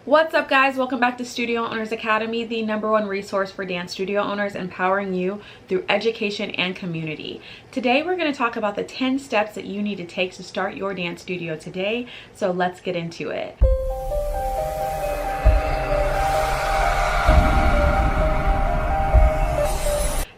What's up, guys? Welcome back to Studio Owners Academy, the #1 resource for dance studio owners, empowering you through education and community. Today we're going to talk about the 10 steps that you need to take to start your dance studio today. So let's get into it.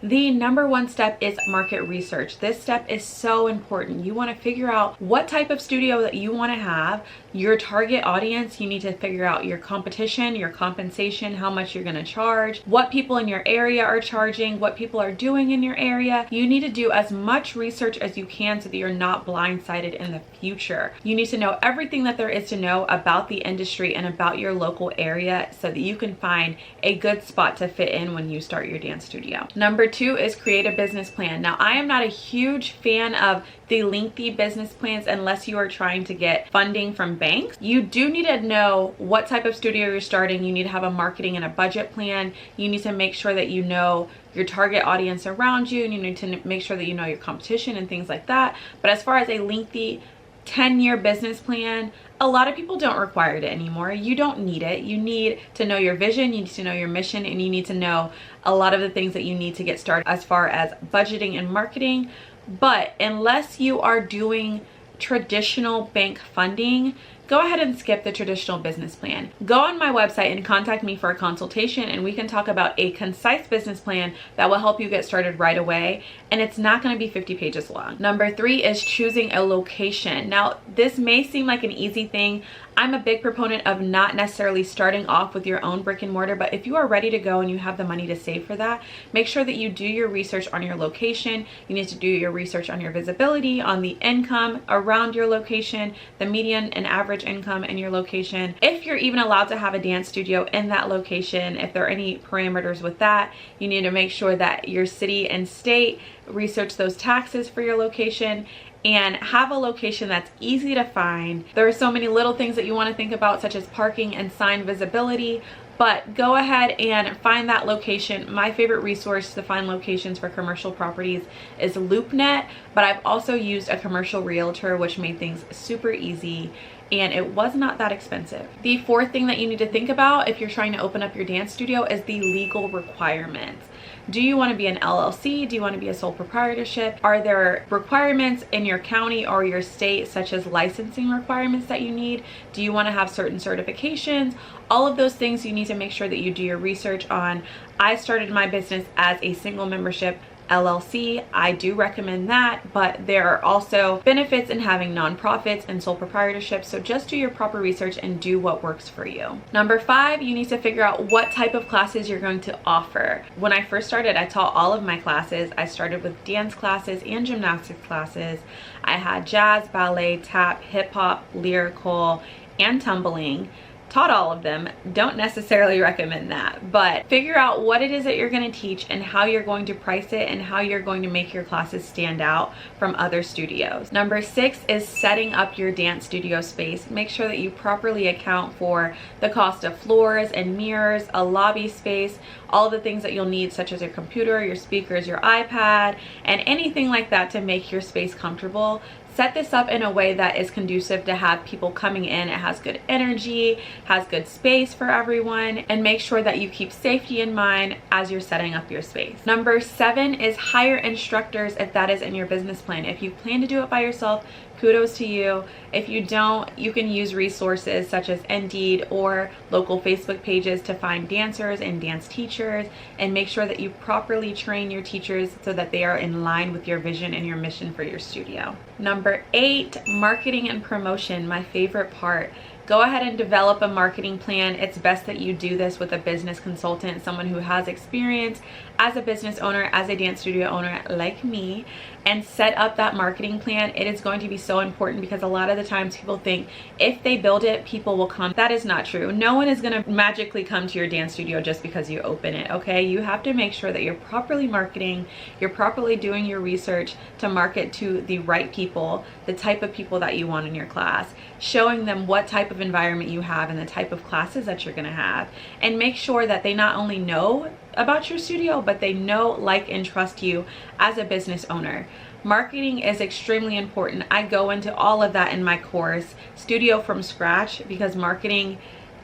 The #1 step is market research. This step is so important. You want to figure out what type of studio that you want to have, your target audience. You need to figure out your competition, your compensation, how much you're going to charge, what people in your area are charging, what people are doing in your area. You need to do as much research as you can so that you're not blindsided in the future. You need to know everything that there is to know about the industry and about your local area so that you can find a good spot to fit in when you start your dance studio. #2 is create a business plan. Now, I am not a huge fan of the lengthy business plans unless you are trying to get funding from banks. You do need to know what type of studio you're starting. You need to have a marketing and a budget plan. You need to make sure that you know your target audience around you, and you need to make sure that you know your competition and things like that. But as far as a lengthy 10-year business plan, a lot of people don't require it anymore. You don't need it. You need to know your vision, you need to know your mission, and you need to know a lot of the things that you need to get started as far as budgeting and marketing. But unless you are doing traditional bank funding, go ahead and skip the traditional business plan. Go on my website and contact me for a consultation, and we can talk about a concise business plan that will help you get started right away, and it's not going to be 50 pages long. #3 is choosing a location. Now, this may seem like an easy thing. I'm a big proponent of not necessarily starting off with your own brick and mortar, but if you are ready to go and you have the money to save for that, make sure that you do your research on your location. You need to do your research on your visibility, on the income around your location, the median and average income in your location. If you're even allowed to have a dance studio in that location, if there are any parameters with that, you need to make sure that your city and state research those taxes for your location and have a location that's easy to find. There are so many little things that you want to think about, such as parking and sign visibility, but go ahead and find that location. My favorite resource to find locations for commercial properties is LoopNet, but I've also used a commercial realtor, which made things super easy, and it was not that expensive. The 4th thing that you need to think about if you're trying to open up your dance studio is the legal requirements. Do you want to be an LLC? Do you want to be a sole proprietorship? Are there requirements in your county or your state, such as licensing requirements that you need? Do you want to have certain certifications? All of those things you need to make sure that you do your research on. I started my business as a single membership LLC. I do recommend that, but there are also benefits in having nonprofits and sole proprietorship. So just do your proper research and do what works for you. #5, you need to figure out what type of classes you're going to offer. When I first started, I taught all of my classes. I started with dance classes and gymnastics classes. I had jazz, ballet, tap, hip hop, lyrical, and tumbling. Taught all of them. Don't necessarily recommend that, but figure out what it is that you're going to teach and how you're going to price it and how you're going to make your classes stand out from other studios. #6 is setting up your dance studio space. Make sure that you properly account for the cost of floors and mirrors, a lobby space, all the things that you'll need, such as your computer, your speakers, your iPad, and anything like that to make your space comfortable. Set this up in a way that is conducive to have people coming in. It has good energy, has good space for everyone, and make sure that you keep safety in mind as you're setting up your space. #7 is hire instructors if that is in your business plan. If you plan to do it by yourself, kudos to you. If you don't, you can use resources such as Indeed or local Facebook pages to find dancers and dance teachers, and make sure that you properly train your teachers so that they are in line with your vision and your mission for your studio. #8, marketing and promotion, my favorite part. Go ahead and develop a marketing plan. It's best that you do this with a business consultant, someone who has experience as a business owner, as a dance studio owner like me, and set up that marketing plan. It is going to be so important because a lot of the times people think if they build it, people will come. That is not true. No one is going to magically come to your dance studio just because you open it, okay? You have to make sure that you're properly marketing, you're properly doing your research to market to the right people, the type of people that you want in your class, showing them what type of environment you have and the type of classes that you're going to have, and make sure that they not only know about your studio, but they know, like, and trust you as a business owner. Marketing is extremely important. I go into all of that in my course, Studio from Scratch, because marketing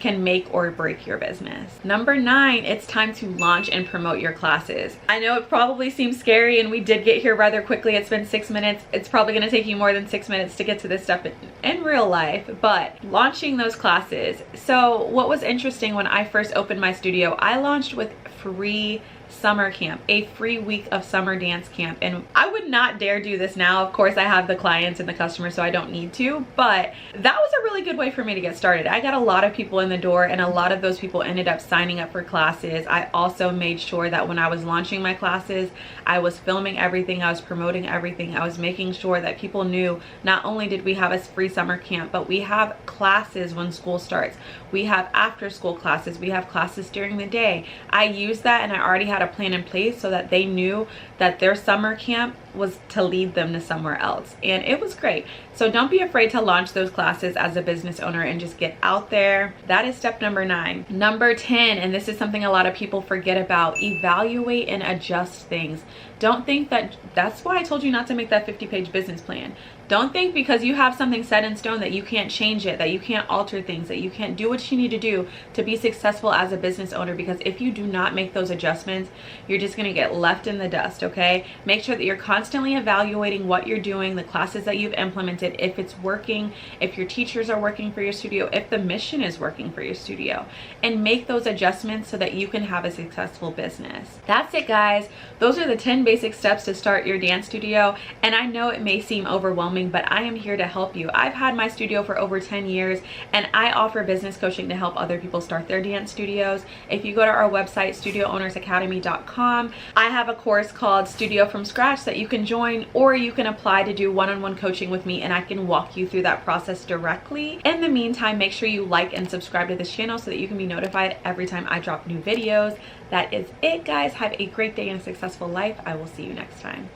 can make or break your business. Number 9, it's time to launch and promote your classes. I know it probably seems scary, and we did get here rather quickly. It's been 6 minutes. It's probably going to take you more than 6 minutes to get to this stuff in real life, but launching those classes. So what was interesting when I first opened my studio, I launched with free summer camp, a free week of summer dance camp. And I would not dare do this now. Of course, I have the clients and the customers, so I don't need to, but that was a really good way for me to get started. I got a lot of people in the door, and a lot of those people ended up signing up for classes. I also made sure that when I was launching my classes, I was filming everything, I was promoting everything, I was making sure that people knew not only did we have a free summer camp, but we have classes when school starts. We have after school classes, we have classes during the day. I used that, and I already had a plan in place so that they knew that their summer camp was to lead them to somewhere else, and it was great. So don't be afraid to launch those classes as a business owner and just get out there. That is step number 9. Number 10, and this is something a lot of people forget about: evaluate and adjust things. Don't think that's why I told you not to make that 50-page business plan. Don't think because you have something set in stone that you can't change it, that you can't alter things, that you can't do what you need to do to be successful as a business owner, because if you do not make those adjustments, you're just going to get left in the dust, okay? Make sure that you're constantly evaluating what you're doing, the classes that you've implemented, if it's working, if your teachers are working for your studio, if the mission is working for your studio, and make those adjustments so that you can have a successful business. That's it, guys. Those are the 10 basic steps to start your dance studio, and I know it may seem overwhelming, but I am here to help you. I've had my studio for over 10 years, and I offer business coaching to help other people start their dance studios. If you go to our website, studioownersacademy.com, I have a course called Studio from Scratch that you can join, or you can apply to do one-on-one coaching with me, and I can walk you through that process directly. In the meantime, make sure you like and subscribe to this channel so that you can be notified every time I drop new videos. That is it, guys. Have a great day and a successful life. I will see you next time.